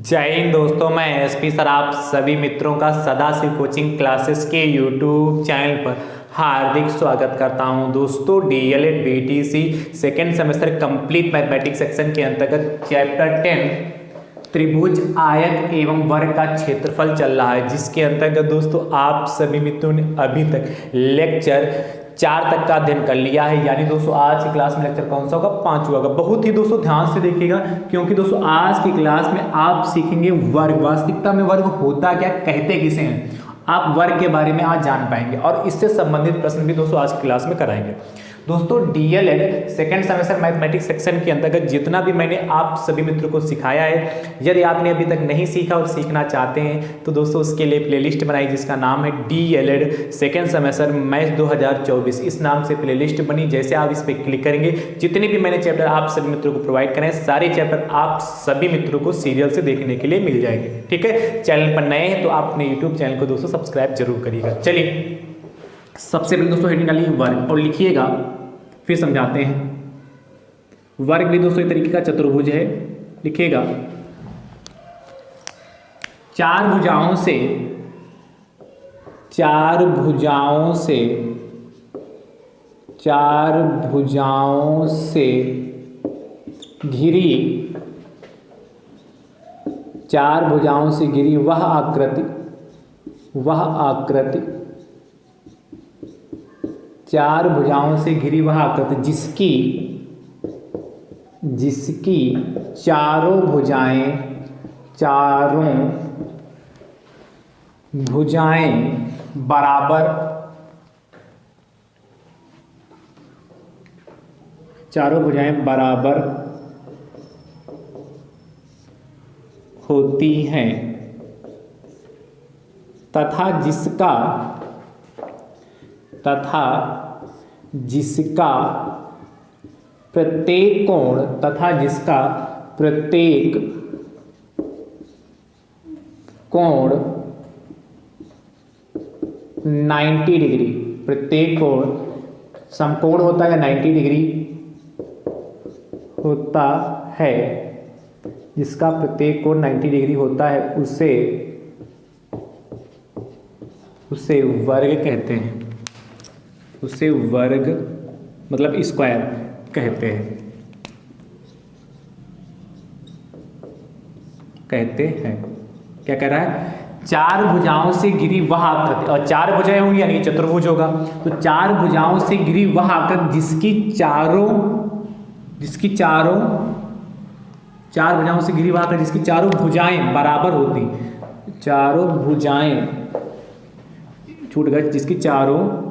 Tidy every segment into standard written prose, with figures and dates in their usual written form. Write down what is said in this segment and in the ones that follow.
जय हिंद दोस्तों, मैं एसपी सर आप सभी मित्रों का सदाशिव कोचिंग क्लासेस के यूट्यूब चैनल पर हार्दिक स्वागत करता हूं। दोस्तों DElEd BTC second semester complete mathematics section के अंतर्गत चैप्टर 10 त्रिभुज आयत एवं वर्ग का क्षेत्रफल चल रहा है, जिसके अंतर्गत दोस्तों आप सभी मित्रों ने अभी तक लेक्चर 4 तक का अध्ययन कर लिया है। यानी दोस्तों आज की क्लास में लेक्चर कौन सा होगा? 5वां होगा। बहुत ही दोस्तों ध्यान से देखिएगा, क्योंकि दोस्तों आज की क्लास में आप सीखेंगे वर्ग। वास्तविकता में वर्ग होता क्या, कहते किसे हैं, आप वर्ग के बारे में आज जान पाएंगे और इससे संबंधित प्रश्न भी दोस्तों आज की क्लास में कराएंगे। दोस्तों DElEd second semester mathematics section के अंतर्गत जितना भी मैंने आप सभी मित्रों को सिखाया है, यदि आपने अभी तक नहीं सीखा और सीखना चाहते हैं तो दोस्तों उसके लिए प्लेलिस्ट बनाई जिसका नाम है डीएलएड सेकेंड सेमेस्टर मैथ्स 2024। इस नाम से प्लेलिस्ट बनी। जैसे आप इस पर क्लिक करेंगे, जितने भी मैंने चैप्टर आप सभी मित्रों को प्रोवाइड करें, सारे चैप्टर आप सभी मित्रों को सीरियल से देखने के लिए मिल जाएंगे। ठीक है, चैनल पर नए हैं तो आप अपने यूट्यूब चैनल को दोस्तों सब्सक्राइब जरूर करिएगा। चलिए सबसे पहले दोस्तों हेडिंग डालिए वर्ग और लिखिएगा, फिर समझाते हैं। वर्ग भी दोस्तों एक तरीके का चतुर्भुज है। लिखिएगा चार भुजाओं से घिरी वह आकृति चार भुजाओं से घिरी वह आकृति जिसकी चारों भुजाएं बराबर होती हैं तथा जिसका प्रत्येक कोण 90 डिग्री, प्रत्येक कोण समकोण होता है 90 डिग्री होता है, जिसका प्रत्येक कोण 90 डिग्री होता है उसे वर्ग कहते हैं। उसे वर्ग मतलब स्क्वायर कहते हैं। क्या कह रहा है? चार भुजाओं से घिरी वह आकृति, और चार भुजाएं होंगी यानी चतुर्भुज होगा। तो चार भुजाओं से घिरी वह आकृति जिसकी चारों भुजाएं बराबर होती, चारों भुजाएं छूट गए, जिसकी चारों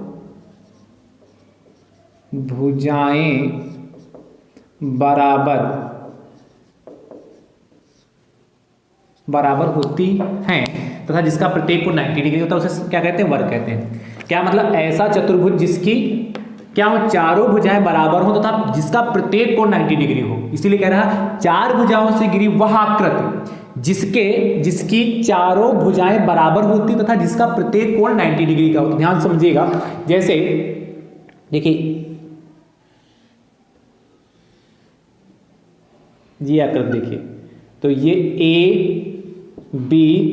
भुजाएं बराबर होती हैं तथा जिसका प्रत्येक कोण 90 डिग्री होता है, उसे क्या कहते हैं? वर्ग कहते हैं। क्या मतलब? ऐसा चतुर्भुज जिसकी क्या हो, चारों भुजाएं बराबर हो तथा जिसका प्रत्येक कोण 90 डिग्री हो। इसीलिए कह रहा चार भुजाओं से घिरी वह आकृति जिसकी चारों भुजाएं बराबर होती तथा जिसका प्रत्येक कोण 90 डिग्री का हो। ध्यान समझिएगा, जैसे देखिए ये आकृति देखिए, तो ये ए बी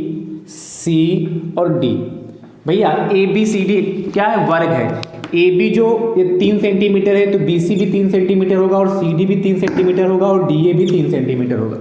सी और डी, भैया ए बी सी डी क्या है? वर्ग है। ए बी जो ये 3 सेंटीमीटर है तो बी सी भी 3 सेंटीमीटर होगा और सी डी भी 3 सेंटीमीटर होगा और डी ए भी 3 सेंटीमीटर होगा।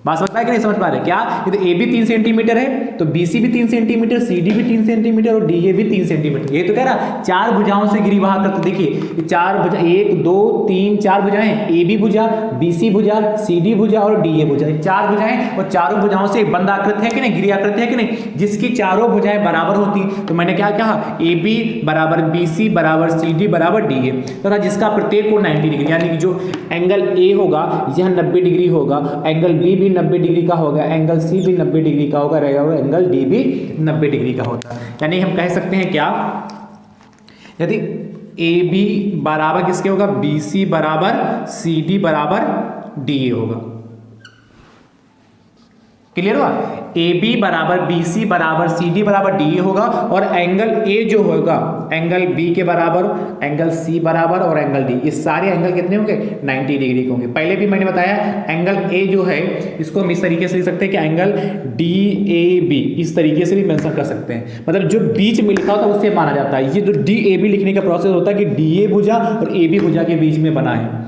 बात समझ पाए कि नहीं समझ पा रहे? क्या ये तो ए भी 3 सेंटीमीटर है तो बी सी भी 3 सेंटीमीटर, सी डी भी 3 सेंटीमीटर और डी ए भी 3 सेंटीमीटर। ये तो कह रहा चार भुजाओं से घिरी वह आकृति। देखिए चार भुजा, 1 2 3 4 भुजाएं, ए बी भुजा, बी सी भुजा, सी डी भुजा और डी ए भुजा, चार भुजाएं और चारों भुजाओं से बंद आकृति है कि नहीं, घिरी आकृति है कि नहीं, जिसकी चारों भुजाएं बराबर होती। तो मैंने क्या कहा? ए बी बराबर बी सी बराबर सी डी बराबर डी ए तथा जिसका प्रत्येक कोण 90 डिग्री, यानी कि जो एंगल ए होगा यह 90 डिग्री होगा, एंगल बी भी 90 डिग्री का होगा, एंगल सी भी 90 डिग्री का होगा रहेगा और एंगल डी भी 90 डिग्री का होता है। यानी हम कह सकते हैं क्या, यदि ए बी बराबर किसके होगा? बी सी बराबर सी डी बराबर डी ए होगा। क्लियर हुआ। ए बी बराबर बी सी बराबर सी डी बराबर डी ए होगा, और एंगल ए जो होगा एंगल बी के बराबर, एंगल सी बराबर और एंगल डी, ये सारे एंगल कितने होंगे 90 डिग्री के होंगे। पहले भी मैंने बताया एंगल ए जो है इसको हम इस तरीके से लिख सकते हैं कि एंगल डी ए बी, इस तरीके से भी मेंशन कर सकते हैं। मतलब जो बीच में लिखा होता है उससे माना जाता है। ये जो डी ए बी लिखने का प्रोसेस होता है कि डी ए भुजा और ए बी भुजा के बीच में बना है,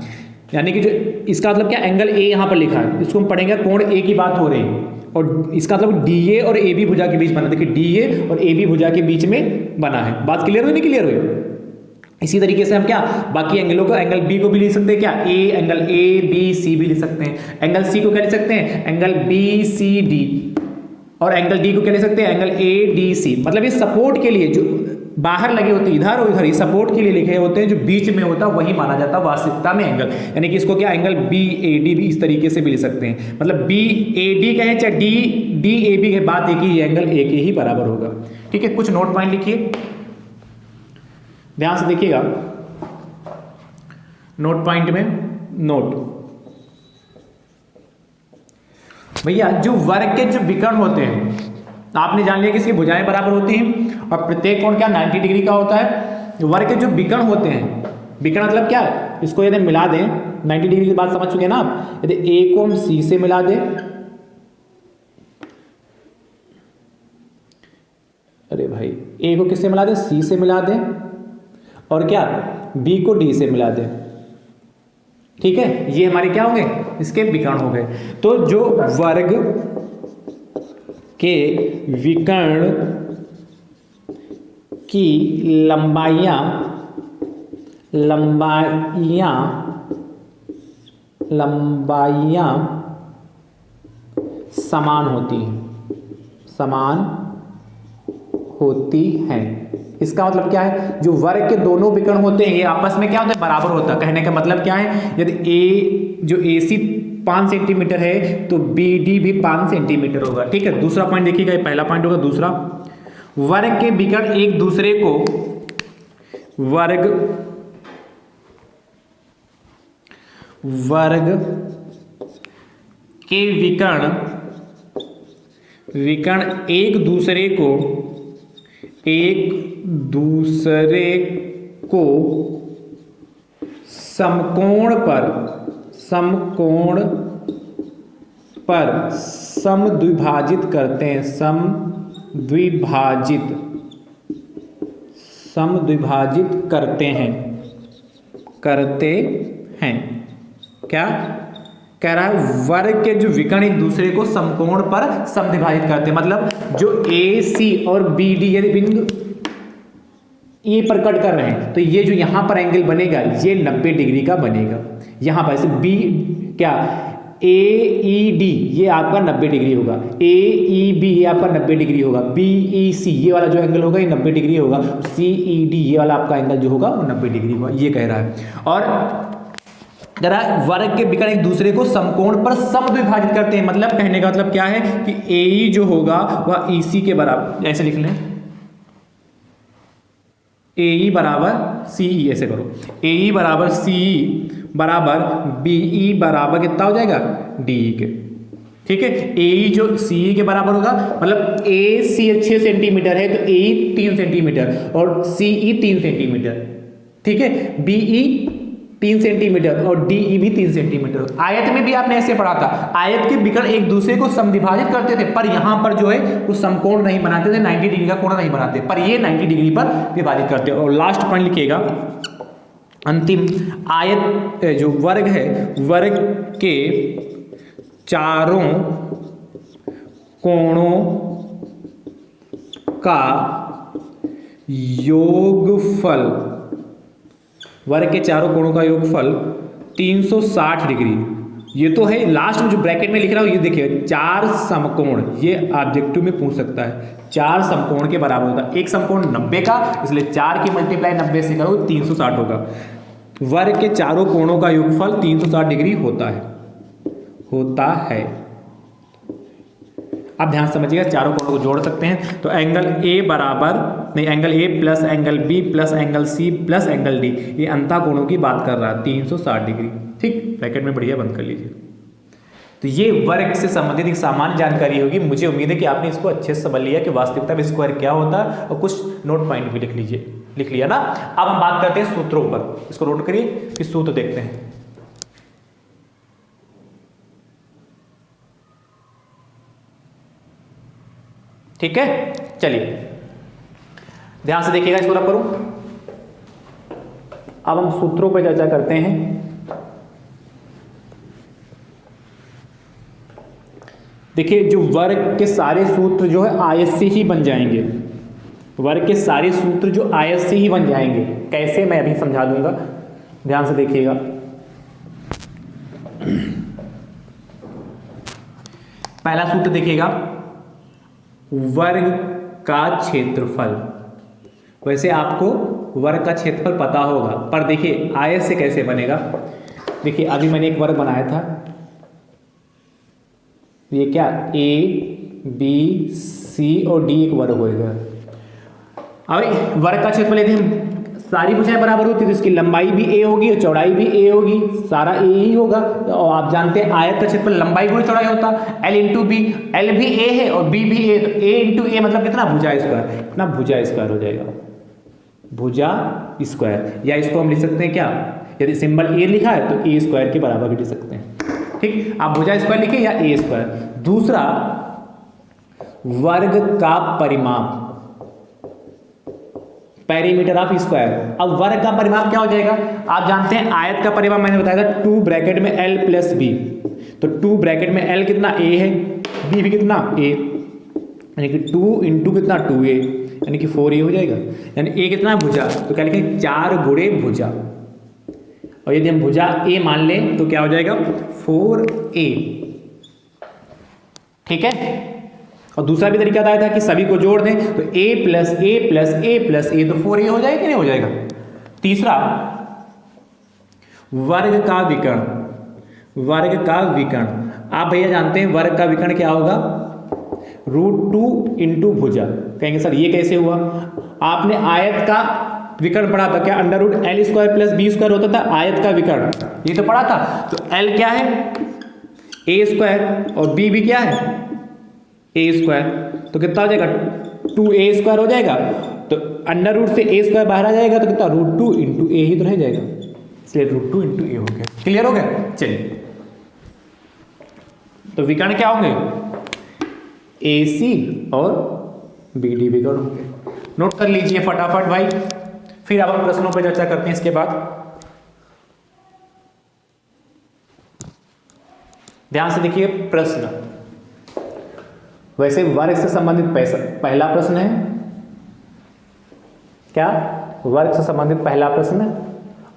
यानी कि जो इसका मतलब क्या एंगल ए यहाँ पर लिखा है, इसको हम पढ़ेंगे कोण ए की बात हो रही है, और इसका मतलब डी ए और ए बी भुजा के बीच बना। देखिए डी ए और ए बी भुजा के बीच में बना है। बात क्लियर हुई नहीं क्लियर हुई। इसी तरीके से हम क्या बाकी एंगलों को, एंगल बी को भी लिख सकते हैं क्या ए, एंगल ए बी सी भी लिख सकते हैं। एंगल सी को क्या लिख सकते हैं एंगल बी सी डी, और एंगल डी को क्या लिख सकते हैं एंगल ए डी सी। मतलब ये सपोर्ट के लिए जो बाहर लगे होते हैं इधर और इधर, ये सपोर्ट के लिए लिखे होते हैं, जो बीच में होता है वही माना जाता है वास्तविकता में एंगल। यानी कि इसको क्या एंगल बी ए डी भी इस तरीके से भी लिख सकते हैं। मतलब बी ए डी कहें चाहे डी डी ए बी के बात एक ही, एंगल ए के ही बराबर होगा। ठीक है, कुछ नोट पॉइंट लिखिए, ध्यान से देखिएगा। नोट पॉइंट में नोट भैया, जो वर्ग के जो विकर्ण होते हैं आपने जान लिया कि इसकी भुजाएं बराबर होती हैं, और प्रत्येक कोण क्या 90 डिग्री का होता है। वर्ग के जो विकर्ण होते हैं, विकर्ण मतलब क्या, इसको यदि मिला दें 90 डिग्री की बात समझ चुके हैं ना आप। यदि ए को हम सी से मिला दें, अरे भाई ए को किससे मिला दें सी से मिला दें, और क्या बी को डी से मिला दें, ठीक है, ये हमारे क्या होंगे इसके विकर्ण हो गए। तो जो वर्ग के विकर्ण की लंबाइयाँ समान होती हैं। इसका मतलब क्या है, जो वर्ग के दोनों विकर्ण होते हैं ये आपस में क्या होता है बराबर होता है। कहने का मतलब क्या है, यदि ए जो ए सी 5 सेंटीमीटर है तो बी डी भी 5 सेंटीमीटर होगा। ठीक है, दूसरा पॉइंट देखिएगा, ये पहला पॉइंट होगा। दूसरा, वर्ग के विकर्ण एक दूसरे को वर्ग के विकर्ण एक दूसरे को समकोण पर समद्विभाजित करते हैं। समद्विभाजित करते हैं। क्या कह रहा है, वर्ग के जो विकर्ण एक दूसरे को समकोण पर समद्विभाजित करते हैं। मतलब जो ए सी और बी डी यदि बिंदु ए पर कट कर रहे हैं तो ये जो यहां पर एंगल बनेगा ये 90 डिग्री का बनेगा। यहां पर बी क्या ए ई डी ये आपका 90 डिग्री होगा, ए ई बी ये आपका 90 डिग्री होगा, बी ई सी ये वाला जो एंगल होगा ये 90 डिग्री होगा, सी ई डी ये वाला आपका एंगल जो होगा वो 90 डिग्री होगा, ये कह रहा है। और जरा वर्ग के विकर्ण एक दूसरे को समकोण पर समद्विभाजित करते हैं। मतलब कहने का मतलब क्या है कि ए ई जो होगा वह ई सी के बराबर, ऐसे लिख लें ए ई बराबर सी ई, ऐसे करो ए ई बराबर सी ई बराबर बी ई बराबर कितना हो जाएगा डी ई के। ठीक है, ए ई जो सी ई के बराबर होगा, मतलब ए सी 6 सेंटीमीटर है तो ए ई 3 सेंटीमीटर और सी ई 3 सेंटीमीटर। ठीक है, बी ई 3 सेंटीमीटर और डी ई भी 3 सेंटीमीटर। आयत में भी आपने ऐसे पढ़ा था, आयत के विकर्ण एक दूसरे को समद्विभाजित करते थे, पर यहां पर जो है वो समकोण नहीं बनाते थे, 90 डिग्री का कोण नहीं बनाते, पर ये 90 डिग्री पर विभाजित करते। और लास्ट पॉइंट लिखिएगा अंतिम, आयत जो वर्ग है, वर्ग के चारों कोणों का योगफल, वर्ग के चारों कोणों का योगफल 360 डिग्री। ये तो है, लास्ट में जो ब्रैकेट में लिख रहा हूं ये देखिए 4 समकोण, ये ऑब्जेक्टिव में पूछ सकता है, 4 समकोण के बराबर होता है। एक समकोण 90 का, इसलिए 4 की मल्टीप्लाई 90 से करो 360 होगा। वर्ग के चारों कोणों का योगफल 360 डिग्री होता है। अब ध्यान समझिएगा, चारों कोणों को जोड़ सकते हैं तो एंगल ए बराबर नहीं, angle A plus angle B plus angle C plus angle D, ये अंतः कोणों की बात कर रहा है 360 डिग्री। ठीक, ब्रैकेट में बढ़िया बंद कर लीजिए। तो ये वर्ग से संबंधित एक सामान्य जानकारी होगी। मुझे उम्मीद है कि आपने इसको अच्छे से समझ लिया कि वास्तविकता में स्क्वायर क्या होता है, और कुछ नोट पॉइंट भी लिख लिया ना। अब हम बात करते हैं सूत्रों पर, इसको नोट करिए, फिर सूत्र देखते हैं। ठीक है, चलिए ध्यान से देखिएगा इसको रब करूं। अब हम सूत्रों पर चर्चा करते हैं। देखिए, जो वर्ग के सारे सूत्र जो है आयत से ही बन जाएंगे। वर्ग के सारे सूत्र जो आयत से ही बन जाएंगे, कैसे मैं अभी समझा दूंगा, ध्यान से देखिएगा। पहला सूत्र देखिएगा, वर्ग का क्षेत्रफल। वैसे आपको वर्ग का क्षेत्रफल पता होगा, पर देखिए आयत से कैसे बनेगा। देखिए अभी मैंने एक वर्ग बनाया था, ये क्या ए बी सी और डी एक वर्ग होएगा। अब वर्ग का क्षेत्रफल यदि हम सारी भुजाएं बराबर होती है तो इसकी लंबाई भी ए होगी और चौड़ाई भी ए होगी, सारा ए ही होगा। और आप जानते हैं आयत का क्षेत्रफल लंबाई गुणा चौड़ाई होता है, एल इंटू बी। एल भी ए है और बी भी ए, तो ए इंटू ए मतलब कितना, भुजा स्क्वायर, कितना भुजा स्क्वायर हो जाएगा, भुजा स्क्वायर। या इसको हम लिख सकते हैं क्या, यदि सिंबल ए लिखा है तो ए स्क्वायर के बराबर भी लिख सकते हैं। ठीक, आप भुजा स्क्वायर लिखिए या ए स्क्वायर। दूसरा, वर्ग का परिमाप, पेरीमीटर ऑफ स्क्वायर। अब वर्ग का परिमाप क्या हो जाएगा, आप जानते हैं आयत का परिमाप मैंने बताया था 2 ब्रैकेट में l प्लस बी। तो 2 ब्रैकेट में l कितना a है, b भी कितना a, यानी कि 2 इंटू कितना 2a, यानी कि 4a हो जाएगा। यानी a कितना भुजा, तो क्या लिखेंगे 4 गुणे भुजा। और यदि हम भुजा a मान लें तो क्या हो जाएगा 4a। ठीक है, और दूसरा भी तरीका बताया था कि सभी को जोड़ दें तो a plus a plus a plus a, तो 4a हो जाएगा कि नहीं हो जाएगा। तीसरा, वर्ग का विकर्ण। वर्ग का विकर्ण, आप भैया जानते हैं वर्ग का विकर्ण क्या होगा, √2 इंटू भुजा। कहेंगे सर ये कैसे हुआ, आपने आयत का विकर्ण पढ़ा था क्या, √L square plus B square होता था आयत का विकर्ण, ये तो पढ़ा था। तो L क्या है a स्क्वायर और b भी क्या है a स्क्वायर, तो कितना हो जाएगा 2a स्क्वायर हो जाएगा। तो अंडर रूट से a स्क्वायर बाहर आ जाएगा तो कितना √2 इंटू ए ही तो रह जाएगा, इसलिए √2 इंटू ए हो गया। क्लियर हो गया, चलिए तो विकर्ण क्या होंगे, AC और BD विकर्ण होंगे। नोट कर लीजिए फटाफट भाई, फिर अब हम प्रश्नों पर चर्चा करते हैं इसके बाद। ध्यान से देखिए प्रश्न, वैसे वर्ग से संबंधित पहला प्रश्न है क्या, वर्ग से संबंधित पहला प्रश्न है।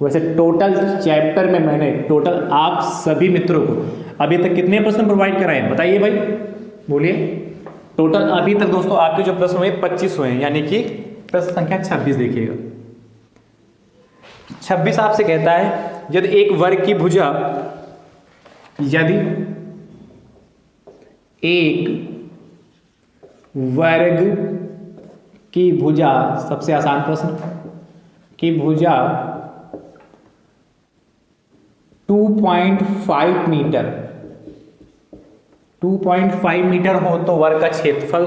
वैसे टोटल चैप्टर में मैंने टोटल आप सभी मित्रों को अभी तक कितने प्रश्न प्रोवाइड कराए बताइए भाई, बोलिए। टोटल अभी तक दोस्तों आपके जो प्रश्न हुए 25 हुए हैं, यानी कि प्रश्न संख्या 26 देखिएगा। 26 आपसे कहता है यदि एक वर्ग की भुजा, यदि एक वर्ग की भुजा, सबसे आसान प्रश्न, की भुजा 2.5 मीटर 2.5 मीटर हो तो वर्ग का क्षेत्रफल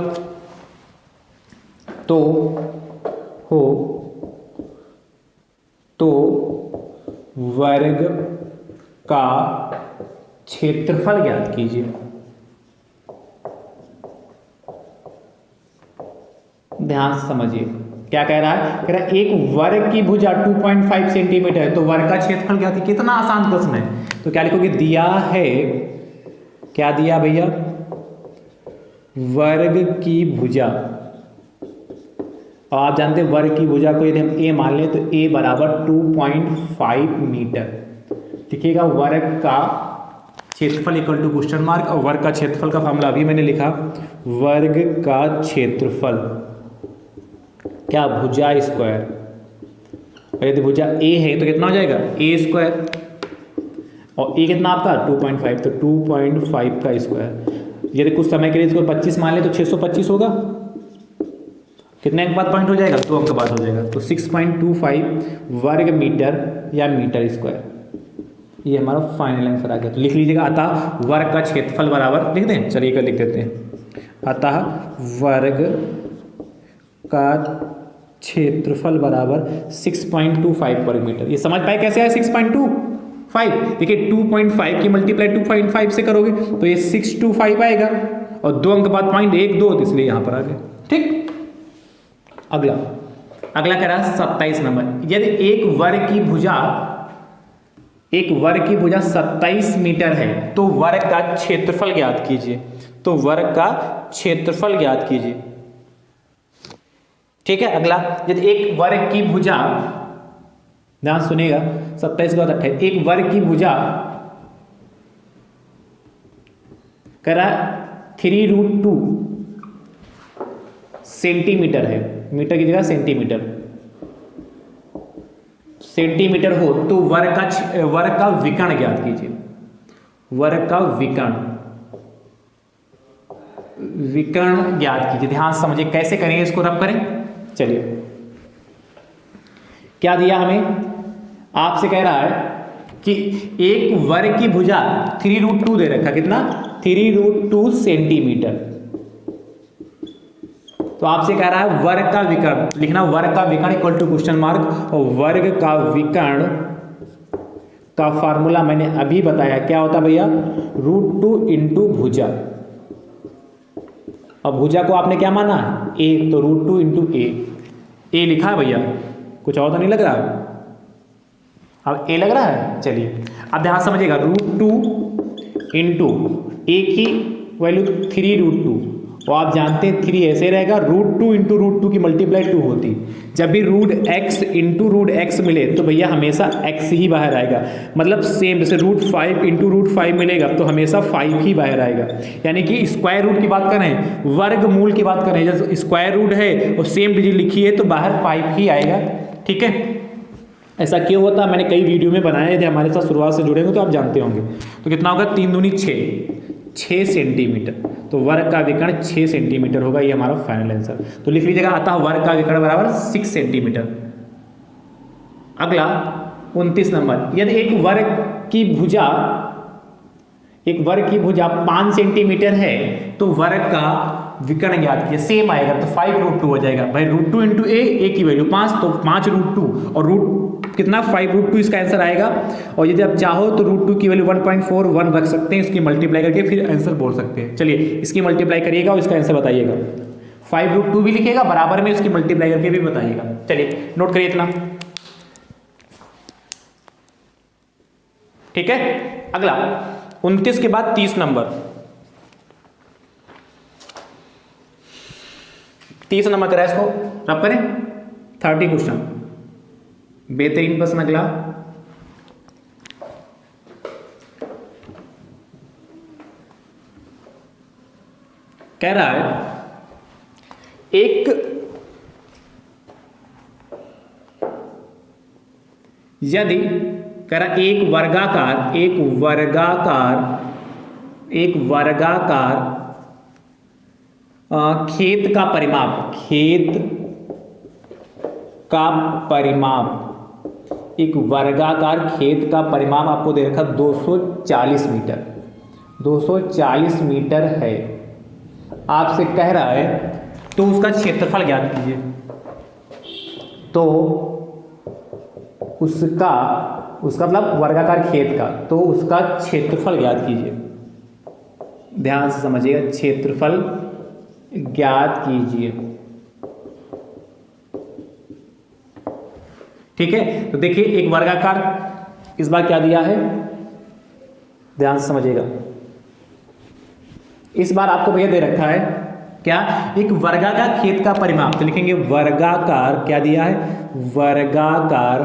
तो वर्ग का क्षेत्रफल ज्ञात कीजिए। ध्यान से समझिए क्या कह रहा है, कह रहा है एक वर्ग की भुजा 2.5 सेंटीमीटर है तो वर्ग का क्षेत्रफल क्या थी। कितना आसान प्रश्न है, तो क्या लिखोगे, दिया है, क्या दिया भैया, वर्ग की भुजा। और आप जानते हैं वर्ग की भुजा को यदि हम a मान लें तो a बराबर 2.5 मीटर। लिखिएगा वर्ग का क्षेत्रफल इक्वल टू क्वेश्चन मार्क, और वर्ग का क्षेत्रफल का फॉर्मूला अभी मैंने लिखा, वर्ग का क्षेत्रफल क्या, भुजा स्क्वायर। और यदि भुजा a है तो कितना हो जाएगा a स्क्वायर, और a कितना आपका 2.5, तो 2.5 का स्क्वायर। यदि कुछ समय के लिए इसको 25 मान ले तो 625 होगा। कितने अंक बाद पॉइंट हो जाएगा, 2 अंक बाद हो जाएगा। तो 6.25 वर्ग मीटर या मीटर स्क्वायर। ये हमारा फाइनल आंसर आ गया। तो लिख लीजिएगा, अतः वर्ग का क्षेत्रफल बराबर, लिख दें, चलिए कर लिख देते हैं। अतः वर्ग का क्षेत्रफल बराबर 6.25 वर्ग मीटर। ये समझ पाए कैसे आया 6.25? देखिए 2.5 की मल्टीप्लाई 2.5 से करोगे तो ये 625 आएगा, और 2 अंक बाद 0.12 तो इसलिए यहां पर आ गए। ठीक, अगला कह रहा है 27 नंबर। यदि एक वर्ग की भुजा 27 मीटर है तो वर्ग का क्षेत्रफल ज्ञात कीजिए। तो वर्ग का क्षेत्रफल ज्ञात कीजिए। ठीक है, अगला, यदि एक वर्ग की भुजा, ध्यान सुनिएगा, 27 के बाद 28, एक वर्ग की भुजा कह रहा 3√2 सेंटीमीटर है, मीटर की जगह सेंटीमीटर हो तो वर्ग का विकर्ण ज्ञात कीजिए। वर्ग का विकर्ण ज्ञात कीजिए। ध्यान से समझिए कैसे करेंगे, इसको रब करें। चलिए, क्या दिया हमें, आपसे कह रहा है कि एक वर्ग की भुजा 3√2 दे रखा, कितना, 3√2 सेंटीमीटर। तो आपसे कह रहा है वर्ग का विकर्ण लिखना, वर्ग का विकर्ण इक्वल टू क्वेश्चन मार्क, और वर्ग का विकर्ण का फार्मूला मैंने अभी बताया, क्या होता भैया, √2 इंटू भुजा। अब भुजा को आपने क्या माना, ए, तो √2 इंटू ए लिखा है भैया, कुछ और तो नहीं लग रहा, अब ए लग रहा है। चलिए अब ध्यान समझिएगा, √2 इंटू ए की वैल्यू 3√2, और आप जानते हैं 3 ऐसे रहेगा, √2 इंटू √2 की मल्टीप्लाई 2 होती। जब भी √x इंटू √x मिले तो भैया हमेशा x ही बाहर आएगा, मतलब सेम जैसे √5 इंटू √5 मिलेगा तो हमेशा 5 ही बाहर आएगा। यानी कि स्क्वायर रूट की बात करें, वर्गमूल की बात करें, जब स्क्वायर रूट है और सेम डिजिट लिखी है तो बाहर 5 ही आएगा। ठीक है, ऐसा क्यों होता है, मैंने कई वीडियो में बनाए थे, हमारे साथ शुरुआत से जुड़े होंगे तो आप जानते होंगे। तो कितना होगा, 3 दूनी 6 सेंटीमीटर। तो वर्ग का विकर्ण 6 सेंटीमीटर होगा, ये हमारा फाइनल आंसर। तो लिख लीजिएगा, अतः वर्ग का विकर्ण बराबर 6 सेंटीमीटर। अगला 29 नंबर, यदि एक वर्ग की भुजा 5 सेंटीमीटर है तो वर्ग का विकर्ण ज्ञात कीजिए। सेम आएगा तो 5√2 हो जाएगा भाई, √2 इंटू ए की वैल्यू 5, तो 5√2 और कितना 5√2 इसका आंसर आएगा। और यदि आप चाहो तो √2 की वैल्यू 1.41 रख सकते हैं, इसकी मल्टीप्लाई करके फिर आंसर बोल सकते हैं। चलिए इसकी मल्टीप्लाई करिएगा और इसका आंसर बताइएगा। 5√2 भी लिखिएगा, बराबर में इसकी मल्टीप्लाई करके भी बताइएगा। चलिए नोट करिए इतना। ठीक है, अगला 29 के बाद 30 नंबर। 30 नंबर करा इसको रब करें, 30 क्वेश्चन, बेहतरीन प्रश्न। अगला कह रहा है यदि कह रहा एक वर्गाकार खेत का परिमाप, एक वर्गाकार खेत का परिमाप आपको दे रखा 240 मीटर, 240 मीटर है। आपसे कह रहा है तो उसका क्षेत्रफल ज्ञात कीजिए। तो उसका मतलब वर्गाकार खेत का, तो उसका क्षेत्रफल ज्ञात कीजिए। ध्यान से समझिएगा, क्षेत्रफल ज्ञात कीजिए। ठीक है, तो देखिए एक वर्गाकार, इस बार क्या दिया है, ध्यान से समझिएगा। इस बार आपको भैया दे रखा है क्या, एक वर्गाकार खेत का परिमाप। तो लिखेंगे वर्गाकार, क्या दिया है, वर्गाकार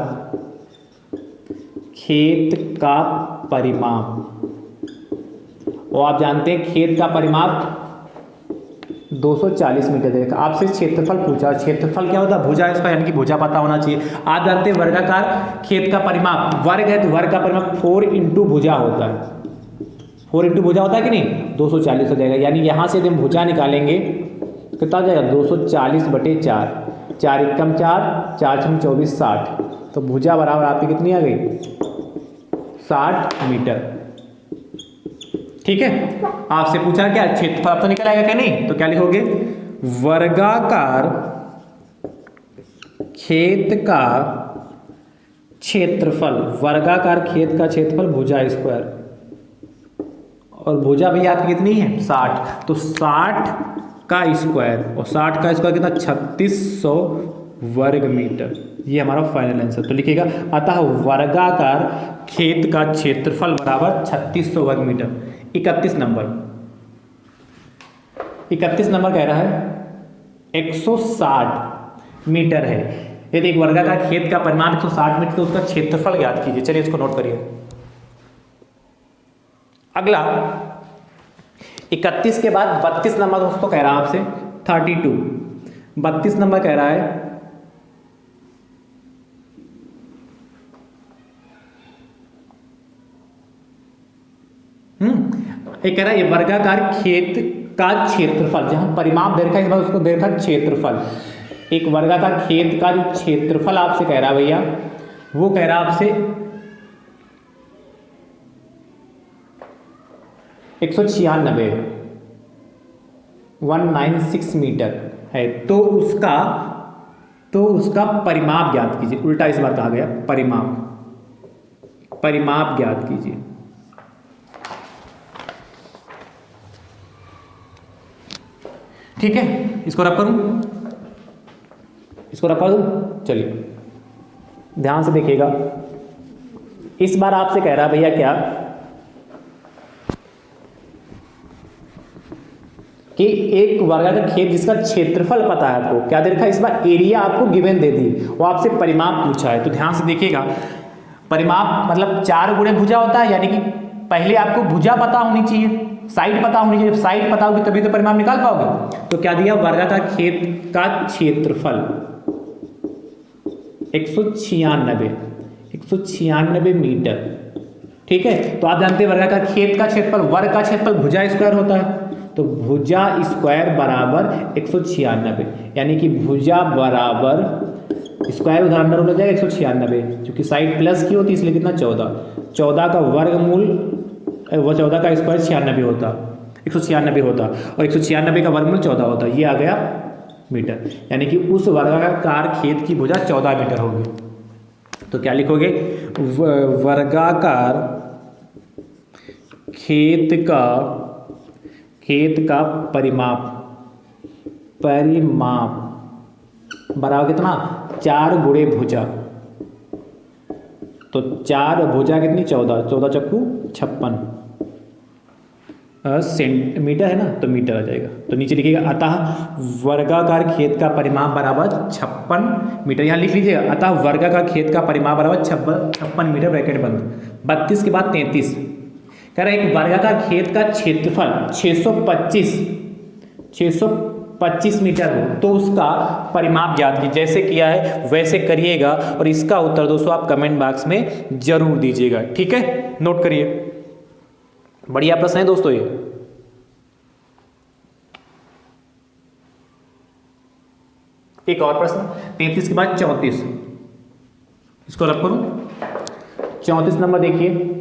खेत का परिमाप। और आप जानते हैं खेत का परिमाप 240 मीटर देगा। आपसे क्षेत्रफल पूछा, क्षेत्रफल क्या होता है, भुजा इसका, यानी कि भुजा पता होना चाहिए। आप जानते हैं वर्गाकार खेत का परिमाप, वर्ग है तो वर्ग का परिमाप 4 इंटू भुजा होता है, 4 इंटू भुजा होता है कि नहीं, 240 हो जाएगा। यानी यहाँ से यदि हम भुजा निकालेंगे कितना हो जाएगा, 240/4, 4 एकम 4, 4 छम 24, 60। तो भुजा बराबर आपकी कितनी आ गई, 60 मीटर। ठीक है, आपसे पूछा क्या क्षेत्रफल, आपसे निकल आएगा क्या नहीं, तो क्या लिखोगे, वर्गाकार खेत का क्षेत्रफल, वर्गाकार खेत का क्षेत्रफल भुजा स्क्वायर, और भुजा भैया आपकी कितनी है 60, तो 60 का स्क्वायर, और 60 का स्क्वायर कितना 3600 वर्ग मीटर। ये हमारा फाइनल आंसर, तो लिखिएगा अतः वर्गाकार खेत का क्षेत्रफल बराबर 3600 वर्ग मीटर। 31 नंबर कह रहा है 160 मीटर है। यदि एक वर्गाकार खेत का परिमाण 160 मीटर तो उसका क्षेत्रफल ज्ञात कीजिए। चलिए इसको नोट करिए। अगला 31 के बाद 32 नंबर दोस्तों कह रहा है आपसे 32। 32 नंबर कह रहा है एक कह रहा है ये वर्गाकार खेत का क्षेत्रफल, जहां परिमाप दे रखा है इस बार उसको दे रखा क्षेत्रफल। एक वर्गाकार खेत का जो क्षेत्रफल आपसे कह रहा है भैया, वो कह रहा है आपसे 196 मीटर है। तो उसका परिमाप ज्ञात कीजिए। उल्टा इस बार कहा गया परिमाप ज्ञात कीजिए। ठीक है, इसको रब करूं, इसको रब कर दूं। चलिए ध्यान से देखिएगा। इस बार आपसे कह रहा है भैया क्या कि एक वर्गाकार खेत जिसका क्षेत्रफल पता है आपको, क्या दे रखा है इस बार एरिया आपको गिवन दे दी, वो आपसे परिमाप पूछा है। तो ध्यान से देखिएगा, परिमाप मतलब 4 गुणे भुजा होता है, यानी कि पहले आपको भुजा पता होनी चाहिए, साइड पता होनी चाहिए। साइड पता होगी तभी तो परिमाप निकाल पाओगे। तो क्या दिया, वर्गाकार खेत का क्षेत्रफल 196 मीटर। ठीक है, तो आप जानते हैं वर्गाकार खेत का क्षेत्रफल, वर्ग का क्षेत्रफल भुजा स्क्वायर होता है, तो भुजा स्क्वायर बराबर 196, यानी कि भुजा बराबर स्क्वायर उधर अंदर हो जाएगा 196, क्योंकि साइड प्लस की होती है इसलिए कितना 14 का वर्गमूल, वो 14 का स्क्वायर 96 होता, 196 होता, और 196 का वर्गमूल 14 होता। ये आ गया मीटर, यानी कि उस वर्गाकार खेत की भुजा 14 मीटर होगी। तो क्या लिखोगे, वर्गाकार खेत का परिमाप बराबर कितना 4 गुणे भुजा। तो 4 भुजा कितनी 14 चक्कू 56 सेंटीमीटर है ना, तो मीटर आ जाएगा। तो नीचे लिखिएगा अतः वर्गाकार खेत का परिमाप बराबर 56 मीटर। यहाँ लिख लीजिएगा अतः वर्गाकार खेत का परिमाप बराबर 56 मीटर, ब्रैकेट बंद। 32 के बाद 33 कह रहा है एक वर्गाकार खेत का क्षेत्रफल 625 मीटर हो तो उसका परिमाप ज्ञात कीजिए। जैसे किया है वैसे करिएगा, और इसका उत्तर दोस्तों आप कमेंट बॉक्स में जरूर दीजिएगा। ठीक है, नोट करिए, बढ़िया प्रश्न है दोस्तों ये। एक और प्रश्न 33 के बाद 34, इसको रख करूं। 34 नंबर देखिए,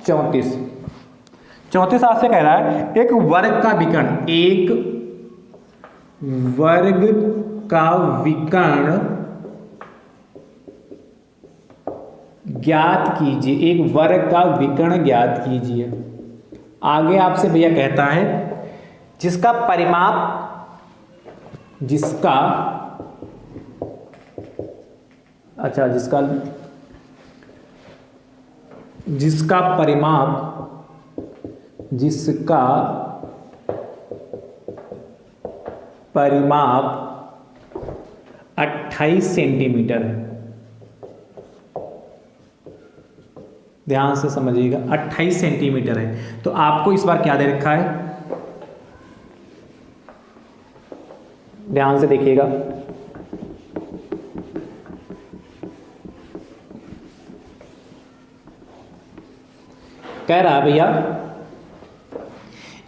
34 आपसे कह रहा है एक वर्ग का विकर्ण ज्ञात कीजिए। एक वर्ग का विकर्ण ज्ञात कीजिए। आगे आपसे भैया कहता है जिसका परिमाप जिसका परिमाप 28 सेंटीमीटर है। ध्यान से समझिएगा, 28 सेंटीमीटर है। तो आपको इस बार क्या दे रखा है, ध्यान से देखिएगा। कह रहा है भैया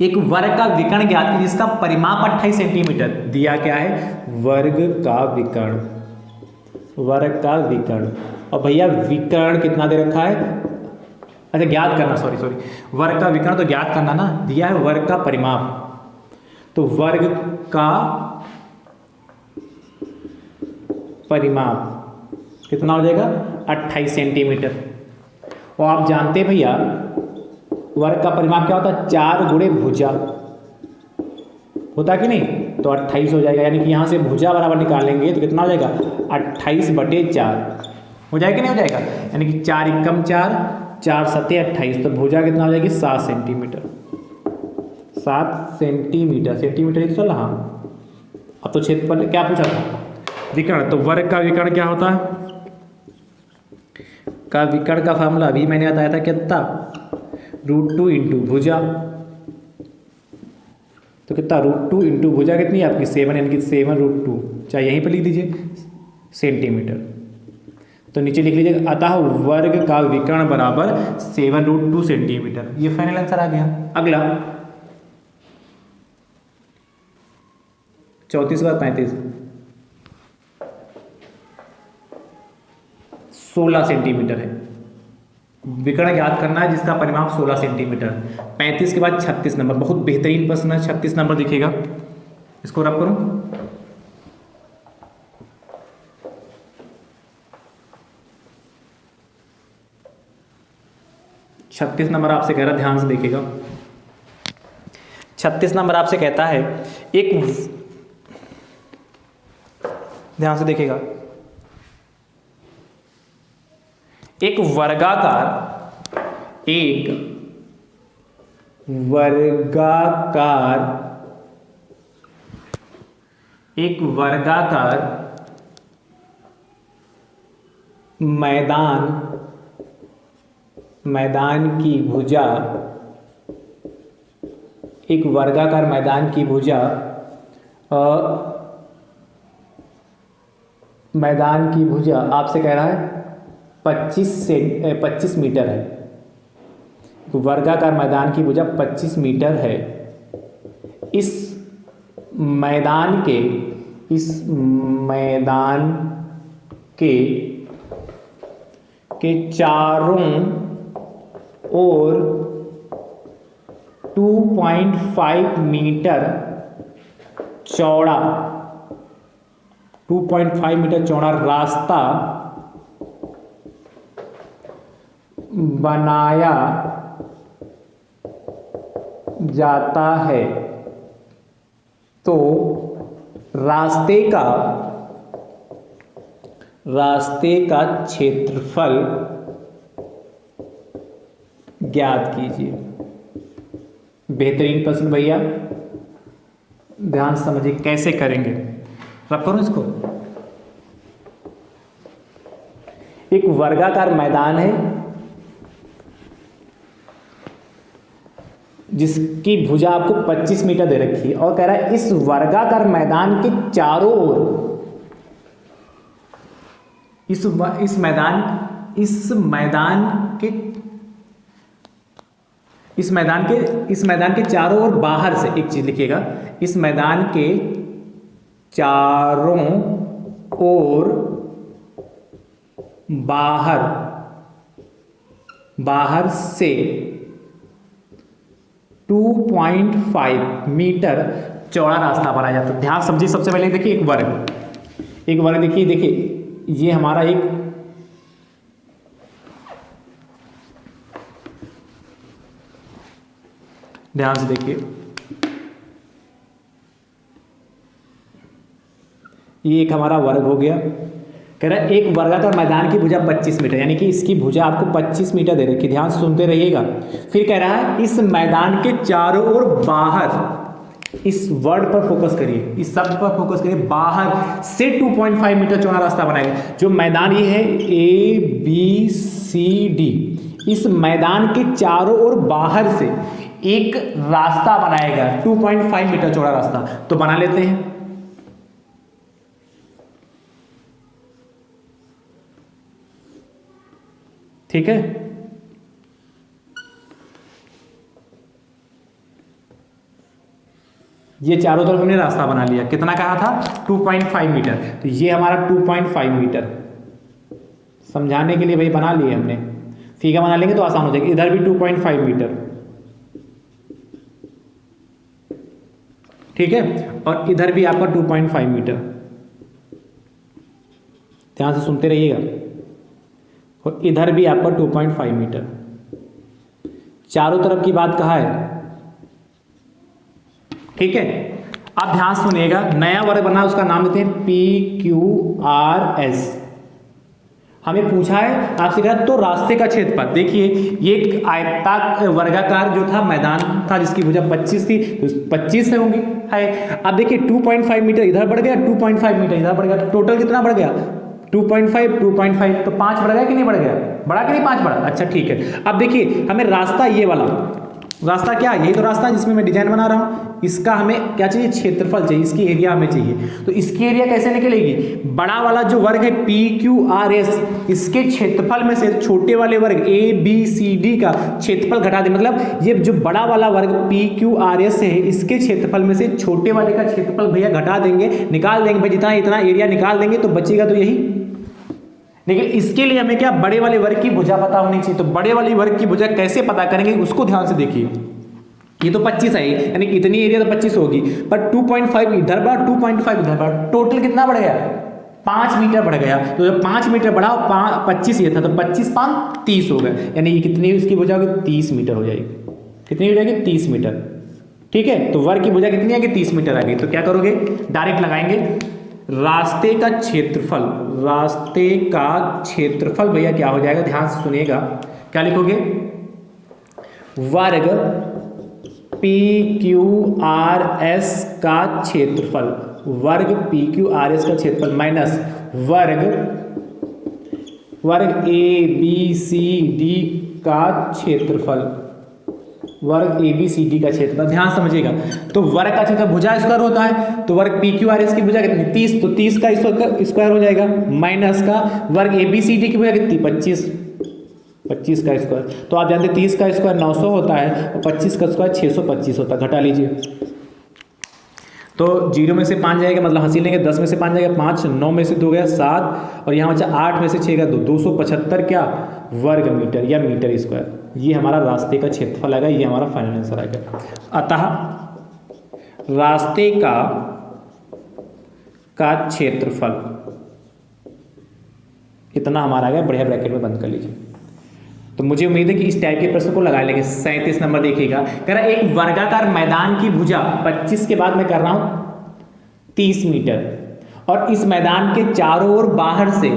एक वर्ग का विकर्ण ज्ञात कीजिए जिसका परिमाप 28 सेंटीमीटर। दिया क्या है, वर्ग का विकर्ण वर्ग का विकर्ण। और भैया विकर्ण कितना दे रखा है, अच्छा ज्ञात करना, सॉरी वर्ग का विकर्ण तो ज्ञात करना ना, दिया है वर्ग का परिमाप। तो वर्ग का परिमाप कितना हो जाएगा 28 सेंटीमीटर। और आप जानते हैं भैया वर्ग का परिमाप क्या होता है, 4 गुणे भुजा होता कि नहीं, तो 28 हो जाएगा। यानी कि यहाँ से भुजा बराबर निकालेंगे तो कितना हो जाएगा 28/4 हो जाएगा कि नहीं हो जाएगा। यानी कि 4 एकम 4, 4 सत्ते 28, तो भुजा कितना हो जाएगी 7 सेंटीमीटर। 7 सेंटीमीटर, सेंटीमीटर ही तो चल रहा। अब तो क्षेत्रफल क्या पूछा था, विकर्ण। तो वर्ग का विकर्ण क्या होता है, का विकर्ण का फार्मूला अभी मैंने बताया था कितना, √2 इंटू भुजा। तो कितना √2 इंटू भुजा कितनी है आपकी 7, यानी कि 7√2, चाहे यहीं पर लिख दीजिए सेंटीमीटर। तो नीचे लिख लीजिए अतः वर्ग का विकर्ण बराबर 7√2 सेंटीमीटर। ये फाइनल आंसर आ गया। अगला 34 के बाद 35, 16 सेंटीमीटर है। विकर्ण याद करना है जिसका परिमाप 16 सेंटीमीटर। 35 के बाद 36 नंबर, बहुत बेहतरीन प्रश्न है। 36 नंबर दिखेगा, इसको रब करूं। 36 नंबर आपसे कह रहा, ध्यान से देखिएगा। 36 नंबर आपसे कहता है ध्यान से देखिएगा, एक वर्गाकार मैदान की भुजा, एक वर्गाकार मैदान की भुजा मैदान की भुजा आपसे कह रहा है 25 मीटर है। वर्गाकार मैदान की भुजा 25 मीटर है। इस मैदान के चारों ओर 2.5 मीटर चौड़ा 2.5 मीटर चौड़ा रास्ता बनाया जाता है। तो रास्ते का क्षेत्रफल ज्ञात कीजिए। बेहतरीन प्रश्न भैया, ध्यान से समझिए कैसे करेंगे। रब करूं इसको। एक वर्गाकार मैदान है जिसकी भुजा आपको 25 मीटर दे रखी है और कह रहा है इस वर्गाकार मैदान के चारों ओर, इस मैदान के चारों ओर बाहर से, एक चीज लिखिएगा, इस मैदान के चारों ओर बाहर से 2.5 मीटर चौड़ा रास्ता बनाया जाता है। ध्यान समझिए, सबसे पहले देखिए एक वर्ग देखिए ये हमारा एक ध्यान से देखिए, ये एक हमारा वर्ग हो गया। कह रहा है एक वर्गाकार मैदान की भुजा 25 मीटर, यानी कि इसकी भुजा आपको 25 मीटर दे रखी। ध्यान से सुनते रहिएगा। फिर कह रहा है इस मैदान के चारों ओर बाहर, इस वर्ड पर फोकस करिए, इस शब्द पर फोकस करिए, बाहर से 2.5 मीटर चौड़ा रास्ता बनाएगा। जो मैदान ये है ABCD, इस मैदान के चारों ओर बाहर से एक रास्ता बनाएगा 2.5 मीटर चौड़ा रास्ता। तो बना लेते हैं। ठीक है, ये चारों तरफ हमने रास्ता बना लिया। कितना कहा था 2.5 मीटर, तो ये हमारा 2.5 मीटर समझाने के लिए भाई बना लिए हमने, फीका बना लेंगे तो आसान हो जाएगी। इधर भी 2.5 मीटर, ठीक है, और इधर भी आपका 2.5 मीटर। ध्यान से सुनते रहिएगा। और इधर भी आपका 2.5 मीटर। चारों तरफ की बात कहाँ है, ठीक है। अब ध्यान सुनिएगा, नया वर्ग बना, उसका नाम देते हैं PQRS। हमें पूछा है आपसे कहा तो रास्ते का क्षेत्रफल, देखिए ये एक आयताकार वर्गाकार जो था मैदान था जिसकी भुजा 25 थी, तो 25 से होंगी है। अब देखिए 2.5 मीटर इधर बढ़ गया, 2.5 मीटर इधर बढ़ गया, तो टोटल कितना बढ़ गया 2.5 2.5, तो 5 बढ़ गया कि नहीं बढ़ गया, बढ़ा कि नहीं 5 बढ़ा, अच्छा ठीक है। अब देखिए हमें रास्ता ये वाला रास्ता क्या, यही तो रास्ता है जिसमें मैं डिजाइन बना रहा हूँ, इसका हमें क्या चाहिए, क्षेत्रफल चाहिए, इसकी एरिया हमें चाहिए। तो इसकी एरिया कैसे निकलेगी, बड़ा वाला जो वर्ग है PQRS, इसके क्षेत्रफल में से छोटे वाले वर्ग ABCD का क्षेत्रफल घटा दे, मतलब ये जो बड़ा वाला वर्ग PQRS है इसके क्षेत्रफल में से छोटे वाले का क्षेत्रफल भैया घटा देंगे, निकाल देंगे भाई, जितना इतना एरिया निकाल देंगे तो बचेगा तो यही। लेकिन इसके लिए हमें क्या, बड़े वाले वर्ग की भुजा पता होनी चाहिए। तो बड़े वाले वर्ग की भुजा कैसे पता करेंगे उसको ध्यान से देखिए। ये तो 25 है, यानी इतनी एरिया तो 25 होगी, पर 2.5 इधर बढ़ा, 2.5 इधर बढ़ा, टोटल कितना बढ़ गया, 5 मीटर बढ़ गया। तो जब 5 मीटर बढ़ा, 25 ये था, तो 25 5 30 हो गए, यानी ये कितनी उसकी भुजा होगी, 30 मीटर हो जाएगी। कितनी हो जाएगी, 30 मीटर, ठीक है। तो वर्ग की भुजा कितनी आएगी, 30 मीटर आ गई। तो क्या करोगे, डायरेक्ट लगाएंगे, रास्ते का क्षेत्रफल, रास्ते का क्षेत्रफल भैया क्या हो जाएगा, ध्यान से सुनिएगा, क्या लिखोगे, वर्ग PQRS का क्षेत्रफल, वर्ग PQRS का क्षेत्रफल माइनस वर्ग ABCD का क्षेत्रफल, वर्ग ABCD का क्षेत्रफल। ध्यान समझिएगा, तो वर्ग का क्षेत्रफल भुजा स्क्वायर होता है, तो वर्ग PQRS की भुजा कितनी, 30, तो 30 का स्क्वायर हो जाएगा, माइनस का वर्ग ABCD की भुजा कितनी, 25 का स्क्वायर। तो आप जानते हैं 30 का स्क्वायर 900 होता है और 25 का स्क्वायर 625 होता है, घटा लीजिए। तो 0 में से 5 जाएगा, मतलब हंसी लेंगे, 10 में से 5 जाएगा 5, 9 में से 2 गया 7, और यहाँ बचा 8 में से 6 का 2, 275 क्या वर्ग मीटर या मीटर स्क्वायर। ये हमारा रास्ते का क्षेत्रफल आएगा, ये हमारा फाइनल आंसर आएगा। अतः रास्ते का क्षेत्रफल इतना हमारा आ गया, बढ़िया ब्रैकेट में बंद कर लीजिए। तो मुझे उम्मीद है कि इस टाइप के प्रश्न को लगा लेंगे। 37 नंबर देखिएगा, कह रहा है एक वर्गाकार मैदान की भुजा 25 के बाद मैं कर रहा हूं 30 मीटर, और इस मैदान के चारों ओर बाहर से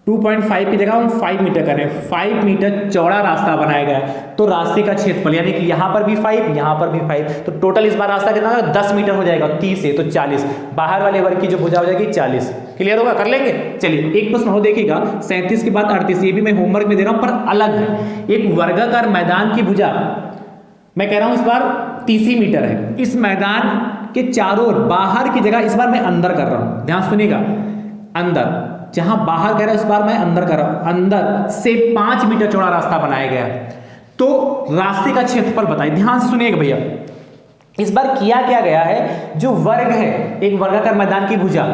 2.5 की जगह हम 5 मीटर कर रहे हैं, 5 मीटर चौड़ा रास्ता बनाया गया। तो रास्ते का क्षेत्रफल यानी कि यहाँ पर भी 5, यहाँ पर भी 5, तो टोटल इस बार रास्ता कितना होगा, 10 मीटर हो जाएगा, 30 है तो 40, बाहर वाले वर्ग की जो भुजा हो जाएगी 40। क्लियर होगा, कर लेंगे। चलिए एक प्रश्न हो देखिएगा, 37 के बाद 38, ये भी मैं होमवर्क में दे रहा हूं पर अलग है। एक वर्गाकार मैदान की भुजा मैं कह रहा हूं इस बार 30 मीटर है, इस मैदान के चारों ओर बाहर की जगह इस बार मैं अंदर कर रहा हूं, ध्यान सुनिएगा, अंदर, जहां बाहर कह रहा है इस बार मैं अंदर कर रहा हूं, अंदर से 5 मीटर चौड़ा रास्ता बनाया गया है। तो रास्ते का क्षेत्रफल बताइए, ध्यान से सुनिएगा भैया। इस बार किया क्या गया है, जो वर्ग है, एक वर्गाकार मैदान की भुजा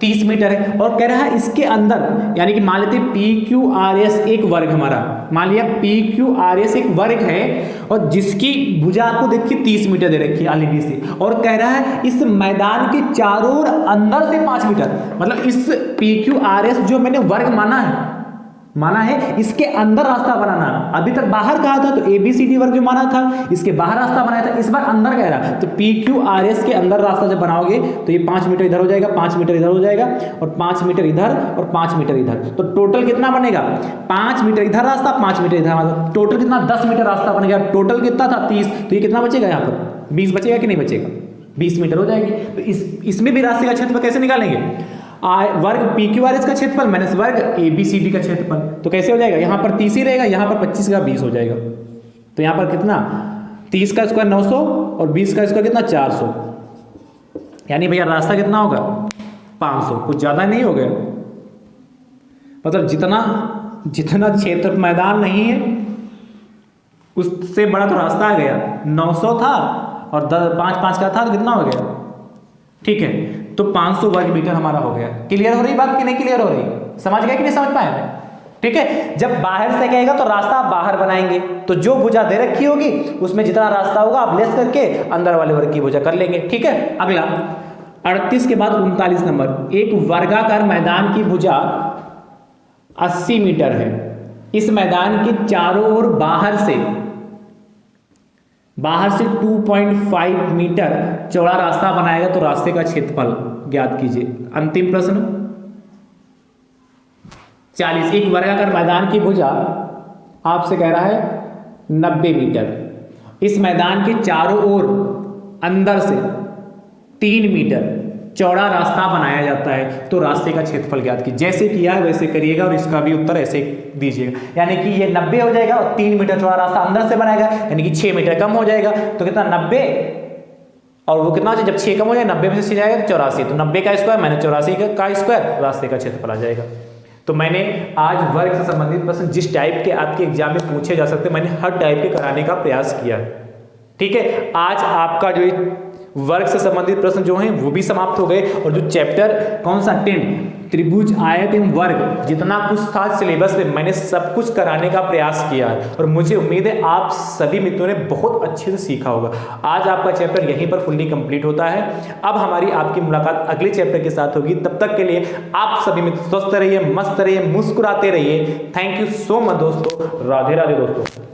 30 मीटर है, और कह रहा है इसके अंदर, यानी कि मान लेते PQRS एक वर्ग हमारा, मान लिया PQRS एक वर्ग है, और जिसकी भुजा आपको देखिए 30 मीटर दे रखी है ऑलरेडी से, और कह रहा है इस मैदान के चारों ओर अंदर से 5 मीटर, मतलब इस PQRS जो मैंने वर्ग माना है इसके अंदर रास्ता बनाना। अभी तक बाहर कहा था, तो ABCD वर्ग जो माना था इसके बाहर रास्ता बनाया था, इस बार अंदर कह रहा, तो PQRS के अंदर रास्ता जब बनाओगे तो ये 5 मीटर इधर हो जाएगा, 5 मीटर इधर हो जाएगा, और 5 मीटर इधर और 5 मीटर इधर, तो टोटल कितना बनेगा, 5 मीटर इधर रास्ता, 5 मीटर इधर रास्ता, टोटल कितना 10 मीटर रास्ता बन गया। टोटल कितना था 30, तो ये कितना बचेगा, यहाँ पर 20 बचेगा कि नहीं बचेगा, 20 मीटर हो जाएगी। तो इसमें भी रास्ते का क्षेत्रफल कैसे निकालेंगे, वर्ग PQRS का क्षेत्रफल माइनस वर्ग ABCD का क्षेत्रफल, तो कैसे हो जाएगा, यहाँ पर 30 ही रहेगा, यहाँ पर 25 का 20 हो जाएगा। तो यहाँ पर कितना, 30 का स्क्वायर 900 और 20 का स्क्वायर कितना 400, यानी भैया रास्ता कितना होगा 500, कुछ ज़्यादा नहीं हो गया, मतलब जितना क्षेत्र मैदान नहीं है उससे बड़ा तो रास्ता आ गया। 900 था और 5 का था, तो कितना हो गया, ठीक है। तो तो 500 वर्ग मीटर हमारा हो गया। क्लियर हो रही बात कि नहीं क्लियर हो रही? समझ गए कि नहीं समझ पाए? ठीक है, जब बाहर से कहेगा तो रास्ता आप बाहर बनाएंगे, तो जो भुजा दे रखी होगी उसमें जितना रास्ता होगा आप लेस करके अंदर वाले वर्ग की भुजा कर लेंगे। ठीक है, अगला 38 के बाद 39 नंबर, एक वर्गाकार मैदान की भुजा 80 मीटर है। इस मैदान के चारों ओर बाहर से 2.5 मीटर चौड़ा रास्ता बनाएगा तो रास्ते का क्षेत्रफल ज्ञात कीजिए। अंतिम प्रश्न 40, एक वर्गाकार मैदान की भुजा आपसे कह रहा है 90 मीटर। इस मैदान के चारों ओर अंदर से 3 मीटर चौड़ा रास्ता बनाया जाता है तो रास्ते का क्षेत्रफल ज्ञात कीजिए। जैसे किया है वैसे करिएगा और इसका भी उत्तर ऐसे दीजिएगा। यानी कि ये 90 हो जाएगा और 3 मीटर चौड़ा रास्ता अंदर से बनाएगा, यानी कि 6 मीटर कम हो जाएगा। तो कितना 90 और वो कितना हो जाए, जब 6 कम हो जाए 90 में से जाएगा तो 84, तो 90 का स्क्वायर मैंने 84 का स्क्वायर, रास्ते का क्षेत्रफल आ जाएगा। तो मैंने आज वर्ग से संबंधित प्रश्न जिस टाइप के आपके एग्जाम में पूछे जा सकते मैंने हर टाइप के कराने का प्रयास किया। ठीक है, आज आपका जो वर्ग से संबंधित प्रश्न जो हैं वो भी समाप्त हो गए और जो चैप्टर कौन सा 10 त्रिभुज आयत एवं वर्ग जितना कुछ था सिलेबस में मैंने सब कुछ कराने का प्रयास किया है और मुझे उम्मीद है आप सभी मित्रों ने बहुत अच्छे से सीखा होगा। आज आपका चैप्टर यहीं पर फुल्ली कंप्लीट होता है। अब हमारी आपकी मुलाकात अगले चैप्टर के साथ होगी। तब तक के लिए आप सभी मित्र स्वस्थ रहिए, मस्त रहिए, मुस्कुराते रहिए। थैंक यू सो मच दोस्तों। राधे राधे दोस्तों।